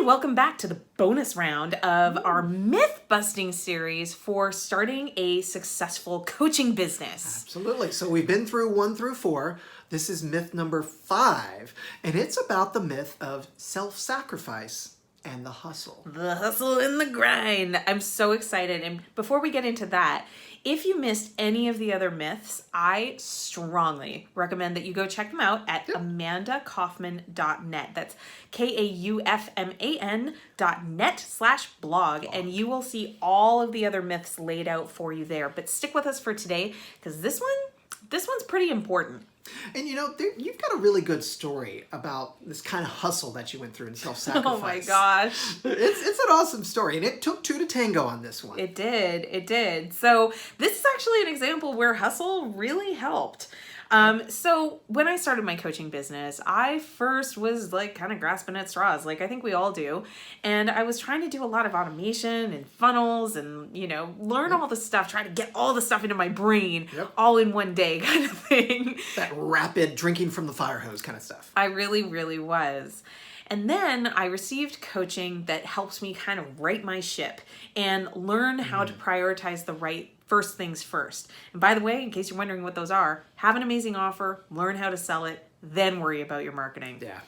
welcome back to the bonus round of our myth busting series for starting a successful coaching business. Absolutely. So we've been through 1 through 4. This is myth number 5, and it's about the myth of self-sacrifice and the hustle. The hustle and the grind. I'm so excited. And before we get into that, if you missed any of the other myths, I strongly recommend that you go check them out at amandakaufman.net. That's KAUFMAN.net/blog. And you will see all of the other myths laid out for you there. But stick with us for today because this one's pretty important. And you know, you've got a really good story about this kind of hustle that you went through and self-sacrifice. Oh my gosh. It's an awesome story, and it took 2 to tango on this one. It did. So this is actually an example where hustle really helped. So when I started my coaching business, I first was like kind of grasping at straws, like I think we all do. And I was trying to do a lot of automation and funnels and, learn all the stuff, try to get all the stuff into my brain all in one day kind of thing. That rapid drinking from the fire hose kind of stuff. I really, really was. And then I received coaching that helps me kind of right my ship and learn how to prioritize the right first things first. And by the way, in case you're wondering what those are, have an amazing offer, learn how to sell it, then worry about your marketing. Yeah.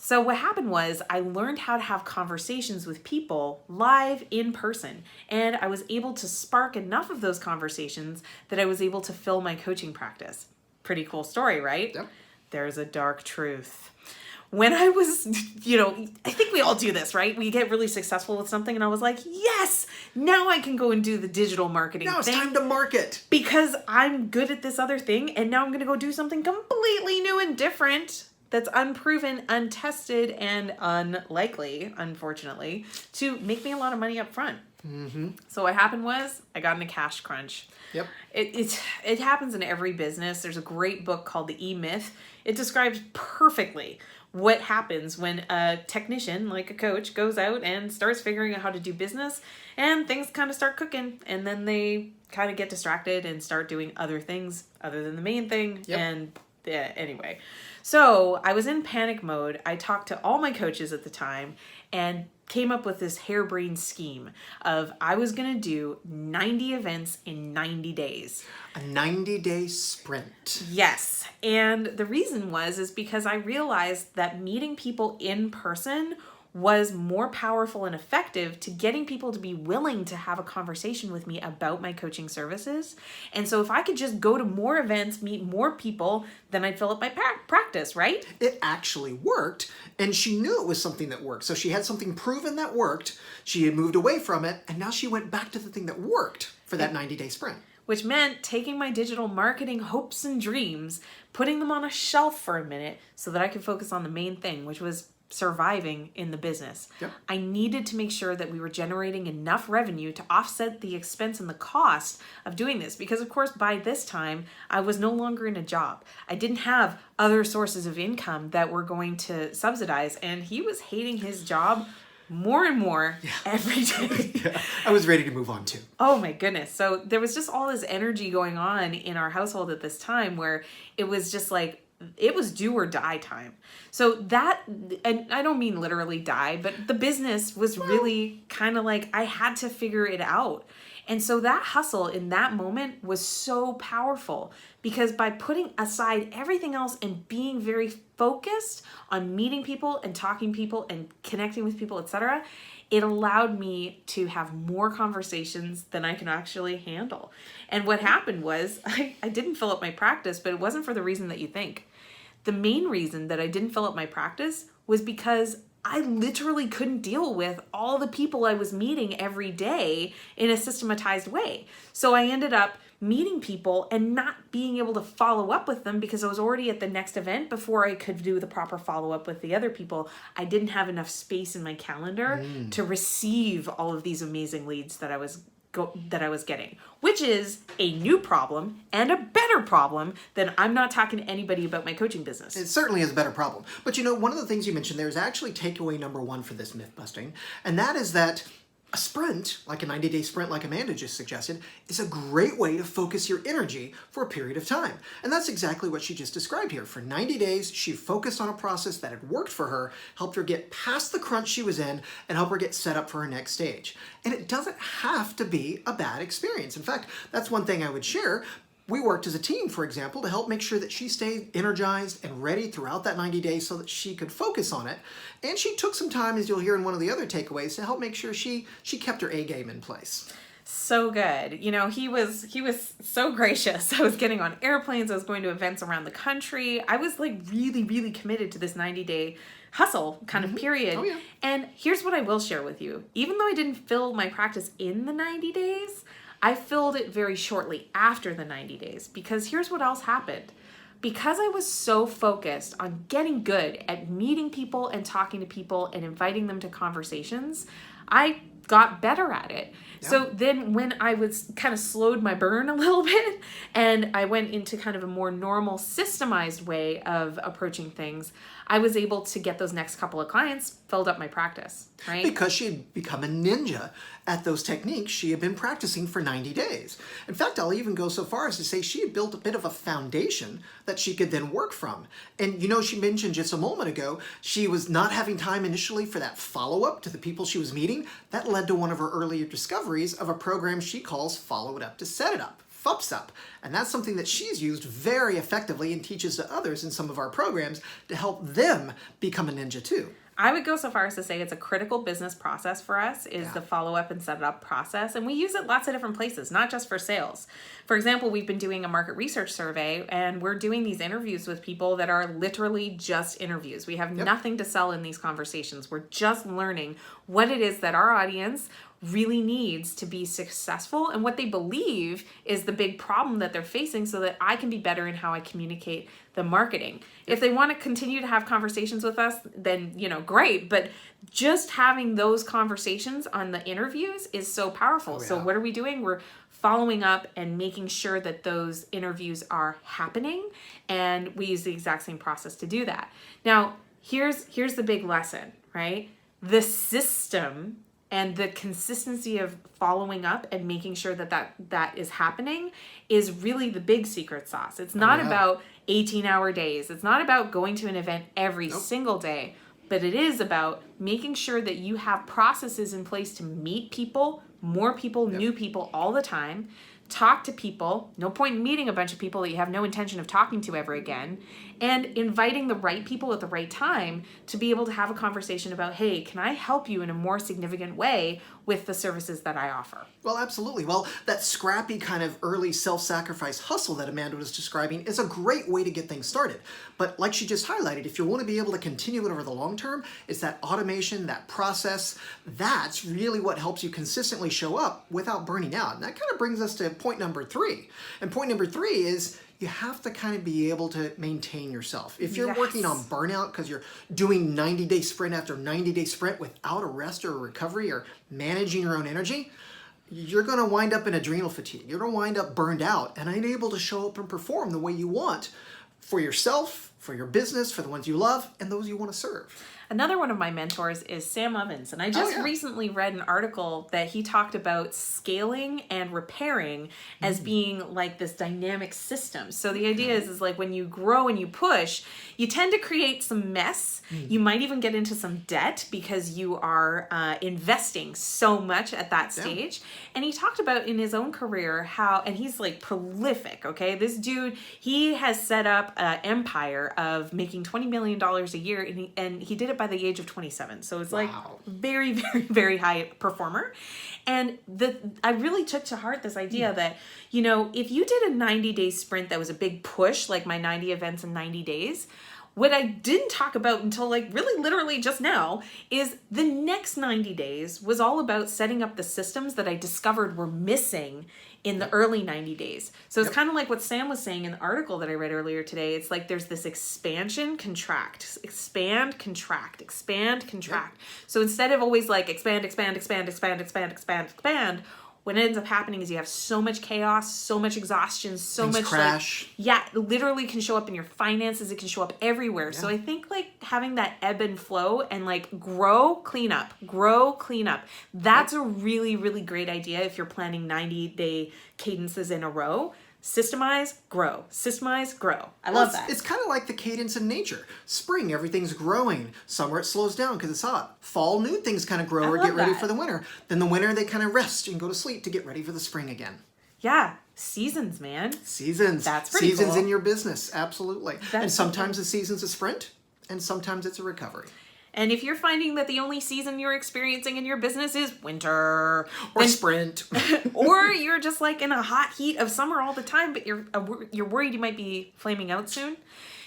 So what happened was I learned how to have conversations with people live in person. And I was able to spark enough of those conversations that I was able to fill my coaching practice. Pretty cool story, right? Yep. There's a dark truth. When I was, I think we all do this, right? We get really successful with something and I was like, yes, now I can go and do the digital marketing thing. Now it's time to market. Because I'm good at this other thing and now I'm going to go do something completely new and different that's unproven, untested, and unlikely, unfortunately, to make me a lot of money up front. Mm-hmm. So what happened was I got in a cash crunch. Yep. It happens in every business. There's a great book called The E-Myth. It describes perfectly what happens when a technician, like a coach, goes out and starts figuring out how to do business and things kind of start cooking and then they kind of get distracted and start doing other things other than the main thing. Yep. And anyway, so I was in panic mode. I talked to all my coaches at the time and came up with this harebrained scheme of I was going to do 90 events in 90 days. A 90-day sprint. Yes. And the reason is because I realized that meeting people in person was more powerful and effective to getting people to be willing to have a conversation with me about my coaching services. And so if I could just go to more events, meet more people, then I'd fill up my practice, right? It actually worked, and she knew it was something that worked. So she had something proven that worked. She had moved away from it, and now she went back to the thing that worked for that 90-day sprint. Which meant taking my digital marketing hopes and dreams, putting them on a shelf for a minute so that I could focus on the main thing, which was surviving in the business. Yep. I needed to make sure that we were generating enough revenue to offset the expense and the cost of doing this because, of course, by this time, I was no longer in a job. I didn't have other sources of income that were going to subsidize, and he was hating his job more and more every day. Yeah, I was ready to move on too. Oh my goodness. So there was just all this energy going on in our household at this time where it was just like, it was do or die time. So that, and I don't mean literally die, but the business was really kind of like, I had to figure it out. And so that hustle in that moment was so powerful because by putting aside everything else and being very focused on meeting people and talking people and connecting with people, etc., it allowed me to have more conversations than I can actually handle. And what happened was I didn't fill up my practice, but it wasn't for the reason that you think. The main reason that I didn't fill up my practice was because I literally couldn't deal with all the people I was meeting every day in a systematized way. So I ended up meeting people and not being able to follow up with them because I was already at the next event before I could do the proper follow-up with the other people. I didn't have enough space in my calendar to receive all of these amazing leads that I was getting, which is a new problem and a better problem than I'm not talking to anybody about my coaching business. It certainly is a better problem. But one of the things you mentioned there is actually takeaway number 1 for this myth busting, and that is that A sprint, like a 90-day sprint like Amanda just suggested, is a great way to focus your energy for a period of time. And that's exactly what she just described here. For 90 days, she focused on a process that had worked for her, helped her get past the crunch she was in, and helped her get set up for her next stage. And it doesn't have to be a bad experience. In fact, that's one thing I would share. We worked as a team, for example, to help make sure that she stayed energized and ready throughout that 90 days so that she could focus on it. And she took some time, as you'll hear in one of the other takeaways, to help make sure she kept her A game in place. So good. You know, he was so gracious. I was getting on airplanes. I was going to events around the country. I was like really, really committed to this 90-day hustle kind of period. Oh, yeah. And here's what I will share with you. Even though I didn't fill my practice in the 90 days, I filled it very shortly after the 90 days, because here's what else happened. Because I was so focused on getting good at meeting people and talking to people and inviting them to conversations, I got better at it. Yeah. So then when I was kind of slowed my burn a little bit and I went into kind of a more normal systemized way of approaching things, I was able to get those next couple of clients, filled up my practice, right? Because she had become a ninja at those techniques she had been practicing for 90 days. In fact, I'll even go so far as to say she had built a bit of a foundation that she could then work from. And you know, she mentioned just a moment ago, she was not having time initially for that follow-up to the people she was meeting. That led to one of her earlier discoveries of a program she calls Follow It Up to Set It Up. FUPS up. And that's something that she's used very effectively and teaches to others in some of our programs to help them become a ninja too. I would go so far as to say it's a critical business process for us, is the follow-up and set it up process. And we use it lots of different places, not just for sales. For example, we've been doing a market research survey, and we're doing these interviews with people that are literally just interviews. We have nothing to sell in these conversations. We're just learning what it is that our audience really needs to be successful and what they believe is the big problem that they're facing, so that I can be better in how I communicate the marketing. If they want to continue to have conversations with us, then, you know, great. But just having those conversations on the interviews is so powerful. Oh, yeah. So what are we doing? We're following up and making sure that those interviews are happening. And we use the exact same process to do that. Now, here's the big lesson, right? The system and the consistency of following up and making sure that is happening is really the big secret sauce. It's not about 18-hour days. It's not about going to an event every single day, but it is about making sure that you have processes in place to meet people, more people, new people all the time, talk to people. No point in meeting a bunch of people that you have no intention of talking to ever again, and inviting the right people at the right time to be able to have a conversation about, hey, can I help you in a more significant way with the services that I offer? Well, absolutely. Well, that scrappy kind of early self-sacrifice hustle that Amanda was describing is a great way to get things started. But like she just highlighted, if you want to be able to continue it over the long term, it's that automation, that process, that's really what helps you consistently show up without burning out. And that kind of brings us to point number 3. And point number 3 is you have to kind of be able to maintain yourself. If you're working on burnout because you're doing 90-day sprint after 90-day sprint without a rest or a recovery or managing your own energy, you're going to wind up in adrenal fatigue. You're going to wind up burned out and unable to show up and perform the way you want for yourself, for your business, for the ones you love, and those you want to serve. Another one of my mentors is Sam Ovens, and I just recently read an article that he talked about scaling and repairing as being like this dynamic system. So the idea is like when you grow and you push, you tend to create some mess. You might even get into some debt because you are investing so much at that stage. And he talked about in his own career how, and he's like prolific, okay? This dude, he has set up an empire of making $20 million a year, and he did it by the age of 27. So it's like very, very, very high performer. And I really took to heart this idea that, you know, if you did a 90-day sprint that was a big push, like my 90 events in 90 days, what I didn't talk about until like really literally just now is the next 90 days was all about setting up the systems that I discovered were missing in the early 90 days. So it's kind of like what Sam was saying in the article that I read earlier today. It's like there's this expansion, contract, expand, contract, expand, contract. So instead of always like expand, expand, expand, expand, expand, expand, expand, what ends up happening is you have so much chaos, so much exhaustion, so Things much crash. it literally can show up in your finances. It can show up everywhere. So I think like having that ebb and flow and like grow, clean up. That's a really, really great idea if you're planning 90-day cadences in a row. Systemize, grow. Systemize, grow. I love that. It's kind of like the cadence in nature. Spring, everything's growing. Summer, it slows down because it's hot. Fall, new things kind of grow or get ready for the winter. Then the winter, they kind of rest and go to sleep to get ready for the spring again. Yeah. Seasons, man. Seasons. That's pretty Seasons cool. in your business. Absolutely. And sometimes cool. the season's a sprint and sometimes it's a recovery. And if you're finding that the only season you're experiencing in your business is winter or sprint, or you're just like in a hot heat of summer all the time, but you're worried you might be flaming out soon,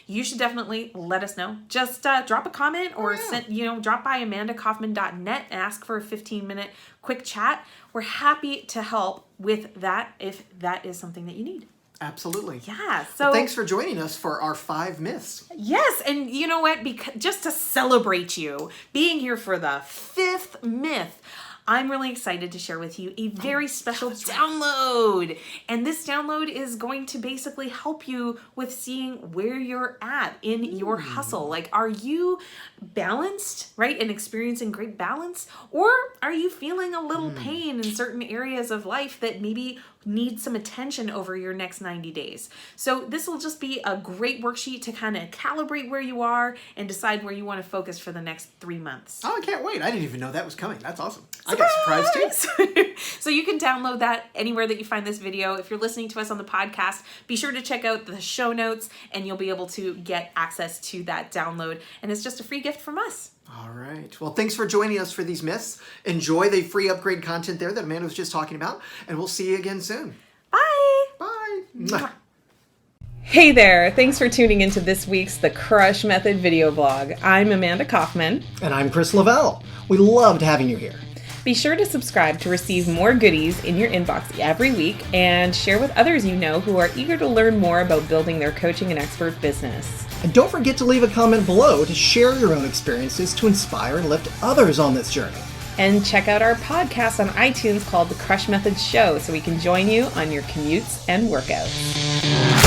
you should definitely let us know. Just drop a comment or drop by amandakaufman.net and ask for a 15-minute quick chat. We're happy to help with that if that is something that you need. Absolutely. Yeah. So well, thanks for joining us for our 5 myths. Yes, and you know what? Because just to celebrate you being here for the 5th myth, I'm really excited to share with you a very special download. And this download is going to basically help you with seeing where you're at in your hustle. Like, are you balanced, right? And experiencing great balance? Or are you feeling a little pain in certain areas of life that maybe need some attention over your next 90 days? So this will just be a great worksheet to kind of calibrate where you are and decide where you want to focus for the next 3 months. Oh, I can't wait. I didn't even know that was coming. That's awesome. I got surprised too. So you can download that anywhere that you find this video. If you're listening to us on the podcast, be sure to check out the show notes and you'll be able to get access to that download. And it's just a free gift from us. All right. Well, thanks for joining us for these myths. Enjoy the free upgrade content there that Amanda was just talking about. And we'll see you again soon. Bye. Bye. Mwah. Hey there. Thanks for tuning into this week's The Crush Method video blog. I'm Amanda Kaufman. And I'm Chris Lavelle. We loved having you here. Be sure to subscribe to receive more goodies in your inbox every week and share with others you know who are eager to learn more about building their coaching and expert business. And don't forget to leave a comment below to share your own experiences to inspire and lift others on this journey. And check out our podcast on iTunes called The Crush Method Show so we can join you on your commutes and workouts.